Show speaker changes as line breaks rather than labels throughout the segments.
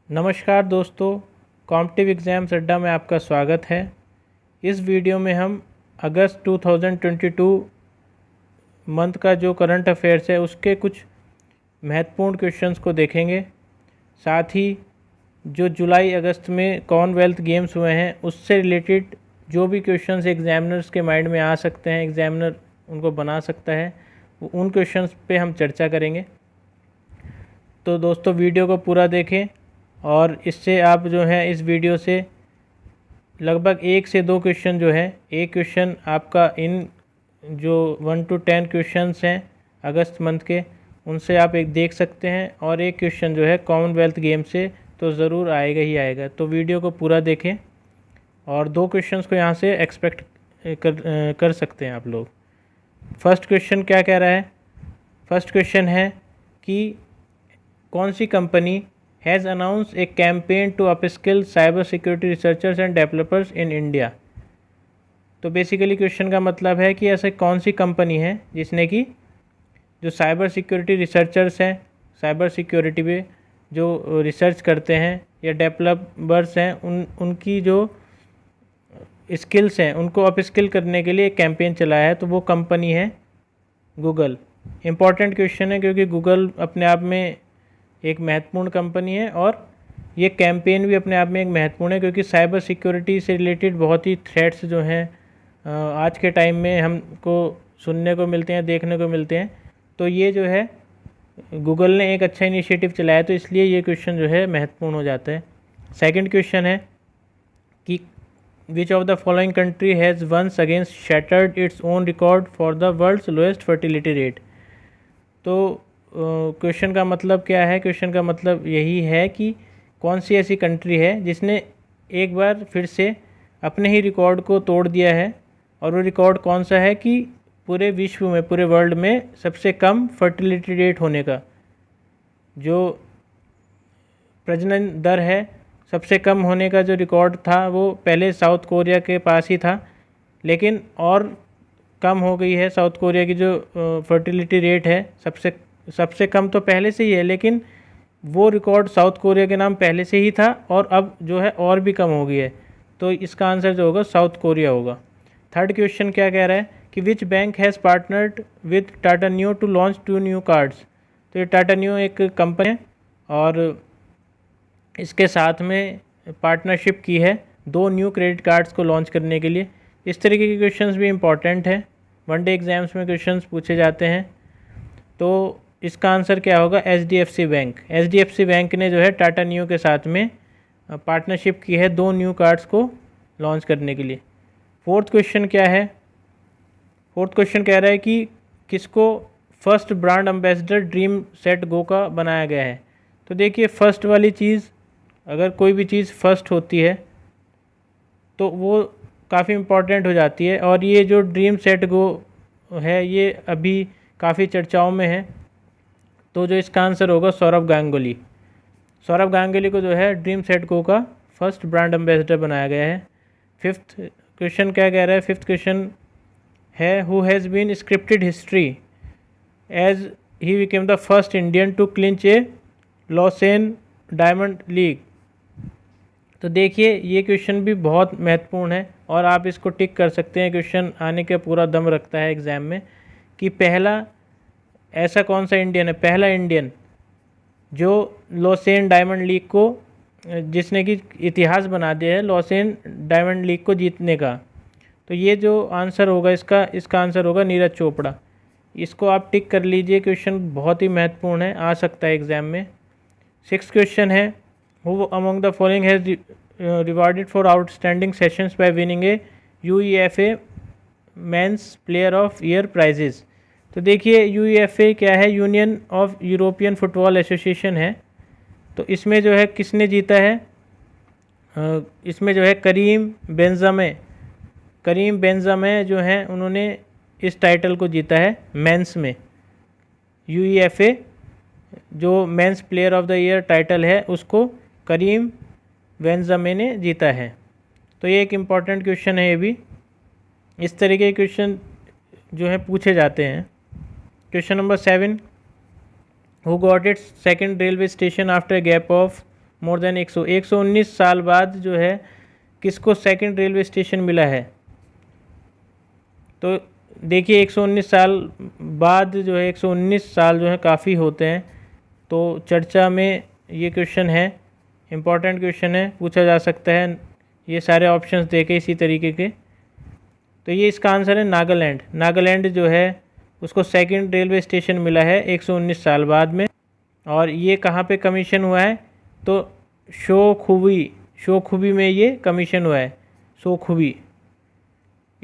नमस्कार दोस्तों, competitive exams अड्डा में आपका स्वागत है। इस वीडियो में हम अगस्त 2022 मंथ का जो करंट अफेयर्स है उसके कुछ महत्वपूर्ण क्वेश्चंस को देखेंगे। साथ ही जो जुलाई अगस्त में कॉमनवेल्थ गेम्स हुए हैं उससे रिलेटेड जो भी क्वेश्चंस एग्जामिनर्स के माइंड में आ सकते हैं, एग्जामिनर उनको बना सकता है, उन क्वेश्चंस पे हम चर्चा करेंगे। तो दोस्तों वीडियो को पूरा देखें और इससे आप जो है इस वीडियो से लगभग 1 से 2 क्वेश्चन जो है, एक क्वेश्चन आपका इन जो 1 to 10 क्वेश्चंस हैं अगस्त मंथ के उनसे आप एक देख सकते हैं और एक क्वेश्चन जो है कॉमनवेल्थ गेम से तो ज़रूर आएगा ही आएगा। तो वीडियो को पूरा देखें और 2 क्वेश्चंस को यहाँ से एक्सपेक्ट कर सकते हैं आप लोग। फर्स्ट क्वेश्चन क्या कह रहा है? फर्स्ट क्वेश्चन है कि कौन सी company has announced a campaign to upskill cyber security researchers and developers in India। तो बेसिकली क्वेश्चन का मतलब है कि ऐसे कौन सी कंपनी है जिसने कि जो साइबर सिक्योरिटी रिसर्चर्स हैं, साइबर सिक्योरिटी पे जो रिसर्च करते हैं या डेवलपर्स हैं, उनकी जो स्किल्स हैं उनको अपस्किल करने के लिए एक कैंपेन चलाया है। तो वो कंपनी है गूगल। इम्पॉर्टेंट क्वेश्चन है क्योंकि गूगल अपने आप में एक महत्वपूर्ण कंपनी है और ये कैंपेन भी अपने आप में एक महत्वपूर्ण है क्योंकि साइबर सिक्योरिटी से रिलेटेड बहुत ही थ्रेट्स जो हैं आज के टाइम में हमको सुनने को मिलते हैं, देखने को मिलते हैं। तो ये जो है गूगल ने एक अच्छा इनिशिएटिव चलाया, तो इसलिए ये क्वेश्चन जो है महत्वपूर्ण हो जाता है। सेकंड क्वेश्चन है कि which of the following country has once against shattered its own record for the world's lowest fertility rate. तो क्वेश्चन का मतलब क्या है? क्वेश्चन का मतलब यही है कि कौन सी ऐसी कंट्री है जिसने एक बार फिर से अपने ही रिकॉर्ड को तोड़ दिया है, और वो रिकॉर्ड कौन सा है कि पूरे विश्व में, पूरे वर्ल्ड में सबसे कम फर्टिलिटी रेट होने का, जो प्रजनन दर है सबसे कम होने का जो रिकॉर्ड था वो पहले साउथ कोरिया के पास ही था, लेकिन और कम हो गई है। साउथ कोरिया की जो फर्टिलिटी रेट है सबसे कम तो पहले से ही है, लेकिन वो रिकॉर्ड साउथ कोरिया के नाम पहले से ही था और अब जो है और भी कम हो गई है। तो इसका आंसर जो होगा साउथ कोरिया होगा। थर्ड क्वेश्चन क्या कह रहा है कि which bank has partnered with Tata Neu to launch 2 new cards. तो ये टाटा न्यू एक कंपनी है और इसके साथ में पार्टनरशिप की है 2 न्यू क्रेडिट कार्ड्स को लॉन्च करने के लिए। इस तरीके के क्वेश्चंस भी इम्पॉर्टेंट हैं, वनडे एग्जाम्स में क्वेश्चंस पूछे जाते हैं। तो इसका आंसर क्या होगा? HDFC bank. HDFC बैंक ने जो है टाटा न्यू के साथ में पार्टनरशिप की है 2 न्यू कार्ड्स को लॉन्च करने के लिए। फोर्थ क्वेश्चन क्या है? फोर्थ क्वेश्चन कह रहा है कि किसको first brand ambassador dream set go का बनाया गया है। तो देखिए, फर्स्ट वाली चीज़, अगर कोई भी चीज़ फर्स्ट होती है तो वो काफ़ी इम्पॉर्टेंट हो जाती है, और ये जो ड्रीम सेट गो है ये अभी काफ़ी चर्चाओं में है। तो जो इसका आंसर होगा सौरभ गांगुली। सौरभ गांगुली को जो है ड्रीम सेट गो का फर्स्ट ब्रांड एम्बेसडर बनाया गया है। फिफ्थ क्वेश्चन क्या कह रहा है? फिफ्थ क्वेश्चन है who has been scripted history as he became the first Indian to clinch a Lausanne Diamond League. तो देखिए, ये क्वेश्चन भी बहुत महत्वपूर्ण है और आप इसको टिक कर सकते हैं। क्वेश्चन आने का पूरा दम रखता है एग्ज़ाम में कि पहला ऐसा कौन सा इंडियन है, पहला इंडियन जो लॉसेन डायमंड लीग को, जिसने कि इतिहास बना दिया है लॉसेन डायमंड लीग को जीतने का। तो ये जो आंसर होगा इसका आंसर होगा नीरज चोपड़ा। इसको आप टिक कर लीजिए, क्वेश्चन बहुत ही महत्वपूर्ण है, आ सकता है एग्ज़ाम में। सिक्स क्वेश्चन है who among the following has rewarded for outstanding sessions by winning a UEFA men's player of year prizes. तो देखिए, UEFA क्या है? Union of European football association है। तो इसमें जो है किसने जीता है? इसमें जो है करीम बेंज़मा जो हैं उन्होंने इस टाइटल को जीता है मेंस में। UEFA जो mains player of the year title है उसको करीम बेंज़मा ने जीता है। तो ये एक इम्पॉर्टेंट क्वेश्चन है। ये भी इस तरीके के क्वेश्चन जो है पूछे जाते हैं। Question number 7 who got its second railway station after a gap of more than 119 साल बाद जो है किसको सेकंड रेलवे स्टेशन मिला है। तो देखिए 119 साल बाद जो है 119 साल जो है काफ़ी होते हैं, तो चर्चा में ये क्वेश्चन है, इम्पॉर्टेंट क्वेश्चन है, पूछा जा सकता है ये सारे ऑप्शंस देके इसी तरीके के। तो ये इसका आंसर है नागालैंड। नागालैंड जो है उसको सेकंड रेलवे स्टेशन मिला है 119 साल बाद में। और ये कहाँ पे कमीशन हुआ है, तो शोखुवी में ये कमीशन हुआ है, शोखुवी।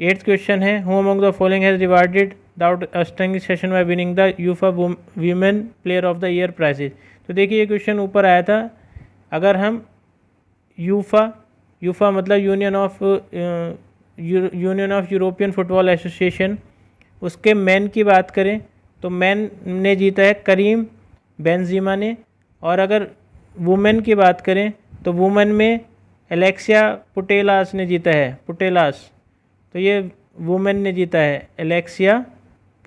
8th क्वेश्चन है, who among the following has rewarded the outstanding session by winning the UEFA women player of the year prizes. तो देखिए ये क्वेश्चन ऊपर आया था। अगर हम यूफा मतलब union of European football association, उसके मैन की बात करें तो मैन ने जीता है करीम बेंजीमा ने। और अगर वुमेन की बात करें तो वुमेन में एलेक्सिया पुटेलास ने जीता है, पुटेलास। तो ये वुमेन ने जीता है, एलेक्सिया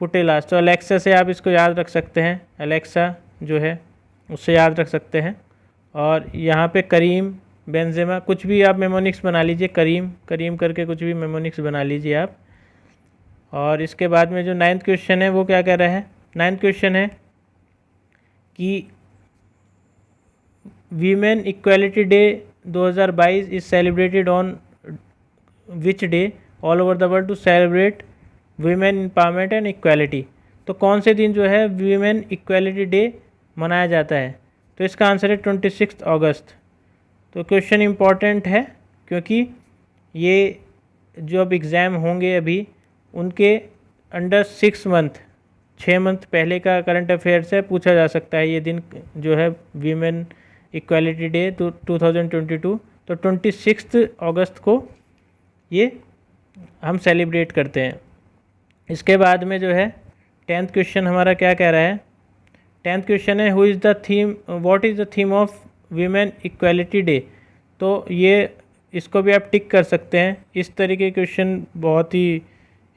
पुटेलास। तो एलेक्सा से आप इसको याद रख सकते हैं, एलेक्सा जो है उससे याद रख सकते हैं। और यहाँ पे करीम बेंजेमा, कुछ भी आप मेमोनिक्स बना लीजिए, करीम करके कुछ भी मेमोनिक्स बना लीजिए आप। और इसके बाद में जो 9th क्वेश्चन है वो क्या कह रहा है, 9th क्वेश्चन है कि women equality day 2022 is celebrated on which day all over the world to celebrate women empowerment and equality. तो कौन से दिन जो है वीमेन इक्वालिटी डे मनाया जाता है, तो इसका आंसर है 26 अगस्त। तो क्वेश्चन इम्पॉर्टेंट है क्योंकि ये जो अब एग्ज़ाम होंगे अभी उनके अंडर 6 मंथ पहले का करंट अफेयर्स है, पूछा जा सकता है ये दिन जो है वीमेन इक्वालिटी डे 2022। तो 26 अगस्त को ये हम सेलिब्रेट करते हैं। इसके बाद में जो है 10th क्वेश्चन हमारा क्या कह रहा है, 10th क्वेश्चन है who is the theme, what is the theme of women equality day. तो ये इसको भी आप टिक कर सकते हैं। इस तरीके के क्वेश्चन बहुत ही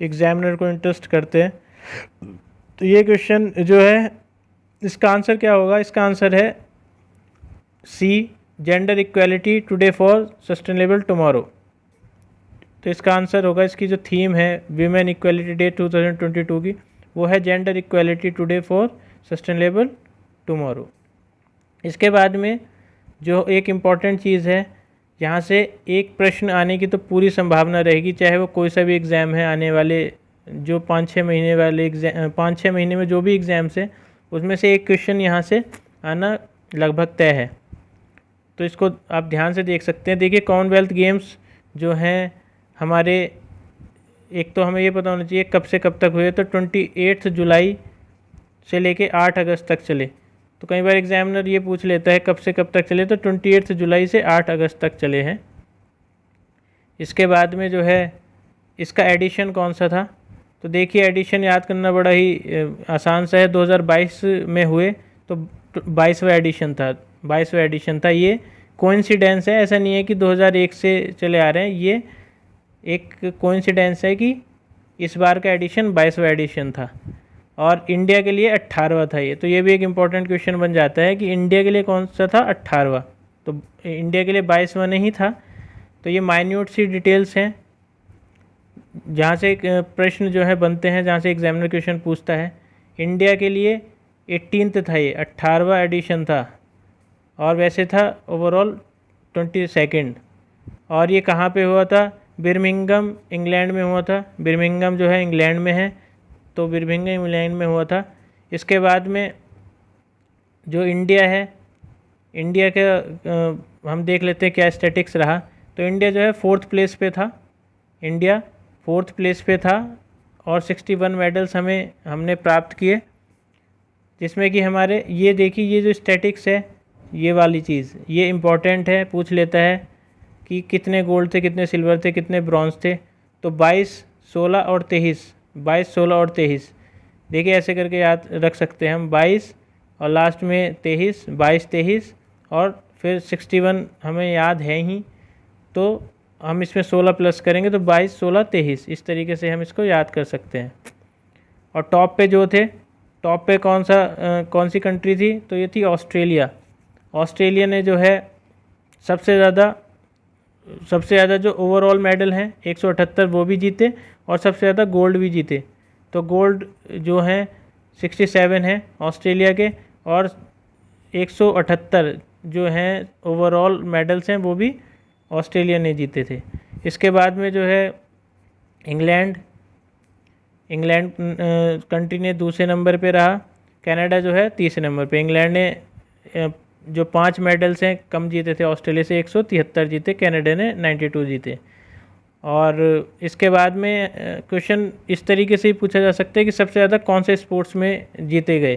एग्जामिनर को इंटरेस्ट करते हैं। तो ये क्वेश्चन जो है इसका आंसर क्या होगा, इसका आंसर है C, gender equality today for sustainable tomorrow. तो इसका आंसर होगा, इसकी जो थीम है वीमेन इक्वालिटी डे 2022 की, वो है gender equality today for sustainable tomorrow. इसके बाद में जो एक इम्पॉर्टेंट चीज़ है, यहाँ से एक प्रश्न आने की तो पूरी संभावना रहेगी, चाहे वो कोई सा भी एग्ज़ाम है आने वाले जो 5-6 महीने वाले एग्ज़ाम, 5-6 महीने में जो भी एग्ज़ाम्स है उसमें से एक क्वेश्चन यहाँ से आना लगभग तय है। तो इसको आप ध्यान से देख सकते हैं। देखिए कॉमनवेल्थ गेम्स जो हैं हमारे, एक तो हमें ये पता होना चाहिए कब से कब तक हुए, तो 28 जुलाई से लेके 8 अगस्त तक चले। तो कई बार एग्जामिनर ये पूछ लेता है कब से कब तक चले, तो 28 जुलाई से 8 अगस्त तक चले हैं। इसके बाद में जो है इसका एडिशन कौन सा था, तो देखिए एडिशन याद करना बड़ा ही आसान सा है। 2022 में हुए तो 22वां एडिशन था। ये कोइंसिडेंस है, ऐसा नहीं है कि 2001 से चले आ रहे हैं, ये एक कोइंसिडेंस है कि इस बार का एडिशन 22वां एडिशन था। और इंडिया के लिए 18वां था ये। तो ये भी एक इम्पॉर्टेंट क्वेश्चन बन जाता है कि इंडिया के लिए कौन सा था, 18वां। तो इंडिया के लिए 22वां नहीं था। तो ये माइन्यूट सी डिटेल्स हैं जहाँ से प्रश्न जो है बनते हैं, जहाँ से एग्जामिनर क्वेश्चन पूछता है। इंडिया के लिए 18th था, ये 18वां एडिशन था, और वैसे था ओवरऑल 22nd। और ये कहाँ पे हुआ था, बिर्मिंघम इंग्लैंड में हुआ था। बिर्मिंघम जो है इंग्लैंड में है, तो बिर्मिंघम इंग्लैंड में हुआ था। इसके बाद में जो इंडिया है, इंडिया के हम देख लेते हैं क्या स्टैटिक्स रहा। तो इंडिया जो है 4th प्लेस पे था, इंडिया 4th प्लेस पे था, और 61 मेडल्स हमने प्राप्त किए, जिसमें कि हमारे ये देखिए ये जो स्टैटिक्स है, ये वाली चीज़ ये इम्पॉर्टेंट है, पूछ लेता है कि कितने गोल्ड थे, कितने सिल्वर थे, कितने ब्रॉन्ज थे। तो 22, 16 और 23, 22, 16 और 23, देखिए ऐसे करके याद रख सकते हैं हम। 22 और लास्ट में 23, 22, 23 और फिर 61 हमें याद है ही, तो हम इसमें 16 प्लस करेंगे तो 22, 16, 23, इस तरीके से हम इसको याद कर सकते हैं। और टॉप पे जो थे, टॉप पे कौन सी कंट्री थी, तो ये थी ऑस्ट्रेलिया। ऑस्ट्रेलिया ने जो है सबसे ज़्यादा जो ओवरऑल मेडल हैं 178 वो भी जीते और सबसे ज़्यादा गोल्ड भी जीते। तो गोल्ड जो हैं 67 हैं ऑस्ट्रेलिया के और 178 जो हैं ओवरऑल मेडल्स हैं वो भी ऑस्ट्रेलिया ने जीते थे। इसके बाद में जो है इंग्लैंड कंट्री ने दूसरे नंबर पे रहा, कनाडा जो है तीसरे नंबर पे। इंग्लैंड ने जो 5 मेडल्स हैं कम जीते थे ऑस्ट्रेलिया से, 173 जीते, कनाडा ने 92 जीते। और इसके बाद में क्वेश्चन इस तरीके से ही पूछा जा सकता है कि सबसे ज़्यादा कौन से स्पोर्ट्स में जीते गए।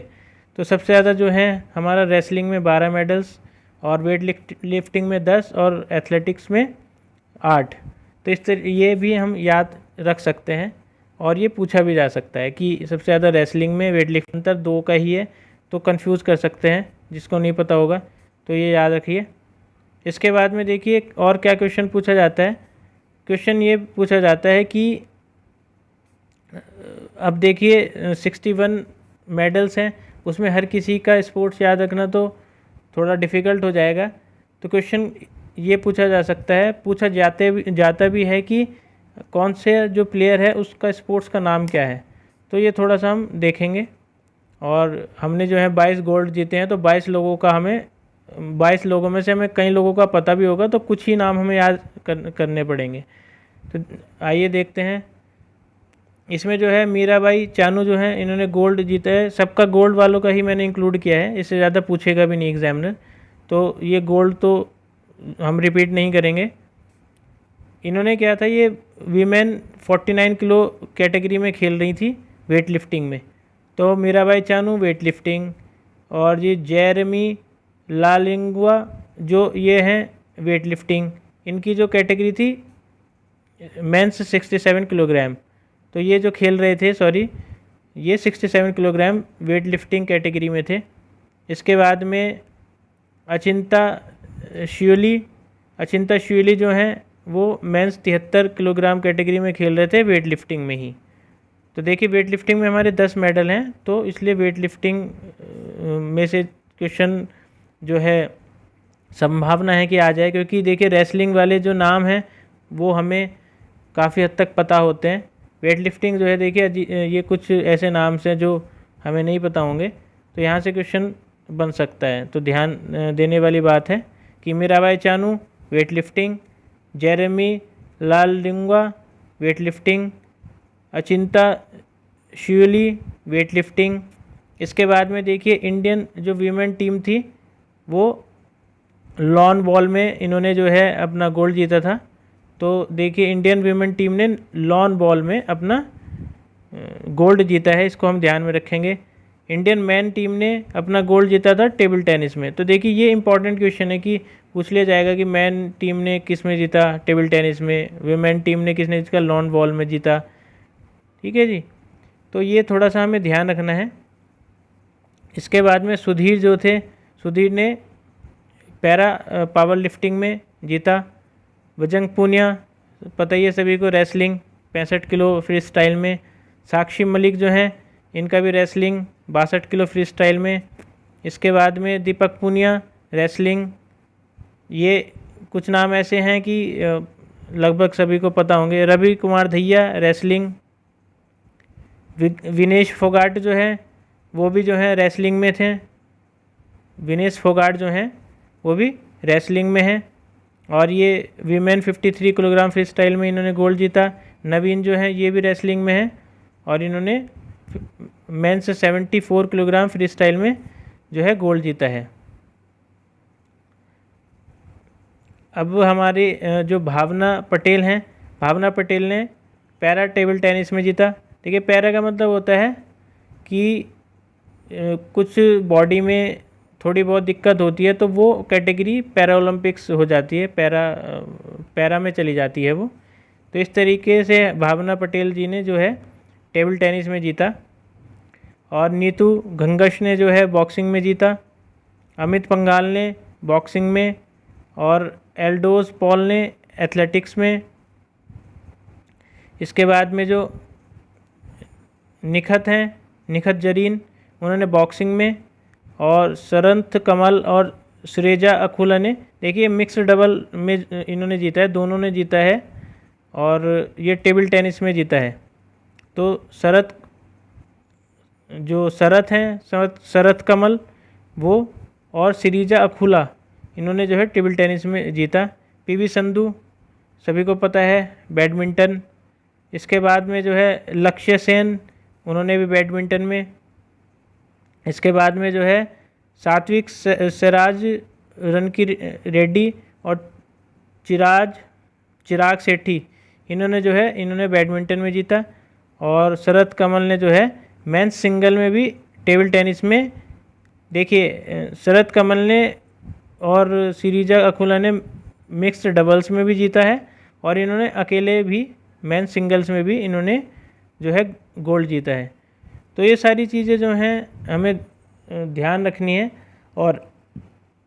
तो सबसे ज़्यादा जो है हमारा रेसलिंग में 12 मेडल्स और वेट लिफ्टिंग में 10 और एथलेटिक्स में 8। तो ये भी हम याद रख सकते हैं और ये पूछा भी जा सकता है कि सबसे ज़्यादा रेसलिंग में वेट लिफ्ट अंतर 2 का ही है, तो कंफ्यूज कर सकते हैं जिसको नहीं पता होगा, तो ये याद रखिए। इसके बाद में देखिए और क्या क्वेश्चन पूछा जाता है। क्वेश्चन ये पूछा जाता है कि अब देखिए 61 मेडल्स हैं, उसमें हर किसी का स्पोर्ट्स याद रखना तो थोड़ा डिफ़िकल्ट हो जाएगा। तो क्वेश्चन ये पूछा जा सकता है, पूछा जाता भी है कि कौन से जो प्लेयर है उसका स्पोर्ट्स का नाम क्या है। तो ये थोड़ा सा हम देखेंगे। और हमने जो है 22 गोल्ड जीते हैं, तो 22 लोगों में से हमें कई लोगों का पता भी होगा, तो कुछ ही नाम हमें याद करने पड़ेंगे। तो आइए देखते हैं। इसमें जो है मीराबाई चानू जो है इन्होंने गोल्ड जीता है। सबका गोल्ड वालों का ही मैंने इंक्लूड किया है, इससे ज़्यादा पूछेगा भी नहीं एग्जामिनर। तो ये गोल्ड तो हम रिपीट नहीं करेंगे। इन्होंने क्या था, ये वीमेन 49 किलो कैटेगरी में खेल रही थी वेट लिफ्टिंग में। तो मीराबाई चानू वेट लिफ्टिंग और ये जेरेमी लालिंगुआ जो ये हैं वेट लिफ्टिंग, इनकी जो कैटेगरी थी मेंस 67 किलोग्राम। तो ये जो खेल रहे थे ये 67 किलोग्राम वेट लिफ्टिंग कैटेगरी में थे। इसके बाद में अचिंता श्यूली जो हैं वो मेंस 73 किलोग्राम कैटेगरी में खेल रहे थे वेट लिफ्टिंग में ही। तो देखिए वेट लिफ्टिंग में हमारे 10 मेडल हैं, तो इसलिए वेट लिफ्टिंग में से क्वेश्चन जो है संभावना है कि आ जाए, क्योंकि देखिए रेसलिंग वाले जो नाम हैं वो हमें काफ़ी हद तक पता होते हैं। वेट लिफ्टिंग जो है देखिए ये कुछ ऐसे नाम से जो हमें नहीं पता होंगे, तो यहाँ से क्वेश्चन बन सकता है। तो ध्यान देने वाली बात है कि Mirabai Chanu weightlifting, Jeremy Lalrinnunga weightlifting, Achinta Sheuli weightlifting. इसके बाद में देखिए इंडियन जो वीमेन टीम थी वो लॉन बॉल में इन्होंने जो है अपना गोल्ड जीता था। तो देखिए इंडियन वीमेन टीम ने लॉन बॉल में अपना गोल्ड जीता है, इसको हम ध्यान में रखेंगे। इंडियन मैन टीम ने अपना गोल्ड जीता था टेबल टेनिस में। तो देखिए ये इंपॉर्टेंट क्वेश्चन है कि पूछ लिया जाएगा कि मैन टीम ने किस में जीता टेबल टेनिस में, वीमेन टीम ने किसने जीता लॉन बॉल में जीता। ठीक है जी, तो ये थोड़ा सा हमें ध्यान रखना है। इसके बाद में सुधीर ने पैरा पावर लिफ्टिंग में जीता। बजरंग पूनिया पता ही है सभी को, रेसलिंग 65 किलो फ्री स्टाइल में। साक्षी मलिक जो हैं इनका भी रेसलिंग 62 किलो फ्री स्टाइल में। इसके बाद में दीपक पूनिया रेसलिंग, ये कुछ नाम ऐसे हैं कि लगभग सभी को पता होंगे। रवि कुमार दहिया रेसलिंग। विनेश फोगाट जो है वो भी जो है रेसलिंग में थे। विनेश फोगाट जो हैं वो भी रेसलिंग में हैं और ये वीमेन 53 किलोग्राम फ्री स्टाइल में इन्होंने गोल्ड जीता। नवीन जो है ये भी रेसलिंग में है और इन्होंने मेंस 74 किलोग्राम फ्री स्टाइल में जो है गोल्ड जीता है। अब हमारे जो भावना पटेल हैं, भावना पटेल ने पैरा टेबल टेनिस में जीता। देखिए पैरा का मतलब होता है कि कुछ बॉडी में थोड़ी बहुत दिक्कत होती है तो वो कैटेगरी पैरा ओलंपिक्स हो जाती है, पैरा में चली जाती है वो। तो इस तरीके से भावना पटेल जी ने जो है टेबल टेनिस में जीता। और नीतू घंघस ने जो है बॉक्सिंग में जीता। अमित पंघाल ने बॉक्सिंग में और एल्डोस पॉल ने एथलेटिक्स में। इसके बाद में जो निखत जरीन उन्होंने बॉक्सिंग में और सरंथ कमल और सुरेजा अकुला ने, देखिए मिक्स्ड डबल में इन्होंने जीता है, दोनों ने जीता है, और ये टेबल टेनिस में जीता है। तो शरत हैं, शरत कमल वो, और सिरीजा अकुला इन्होंने जो है टेबल टेनिस में जीता। पीवी संधू सभी को पता है बैडमिंटन। इसके बाद में जो है लक्ष्य सेन, उन्होंने भी बैडमिंटन में। इसके बाद में जो है सात्विक सिराज रनकी रेड्डी और चिराग सेठी, इन्होंने बैडमिंटन में जीता। और शरत कमल ने जो है मेंस सिंगल में भी टेबल टेनिस में, देखिए शरत कमल ने और सिरीजा अकुला ने मिक्स्ड डबल्स में भी जीता है, और इन्होंने अकेले भी मेंस सिंगल्स में भी इन्होंने जो है गोल्ड जीता है। तो ये सारी चीज़ें जो हैं हमें ध्यान रखनी है, और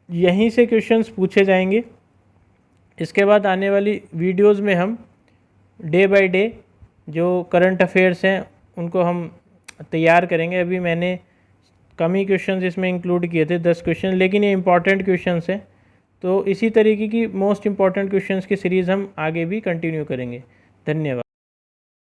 यहीं से क्वेश्चंस पूछे जाएंगे। इसके बाद आने वाली वीडियोस में हम डे बाय डे जो करंट अफेयर्स हैं उनको हम तैयार करेंगे। अभी मैंने कम ही क्वेश्चंस इसमें इंक्लूड किए थे, 10 क्वेश्चन, लेकिन ये इंपॉर्टेंट क्वेश्चंस हैं। तो इसी तरीके की मोस्ट इंपॉर्टेंट क्वेश्चंस की सीरीज़ हम आगे भी कंटिन्यू करेंगे। धन्यवाद।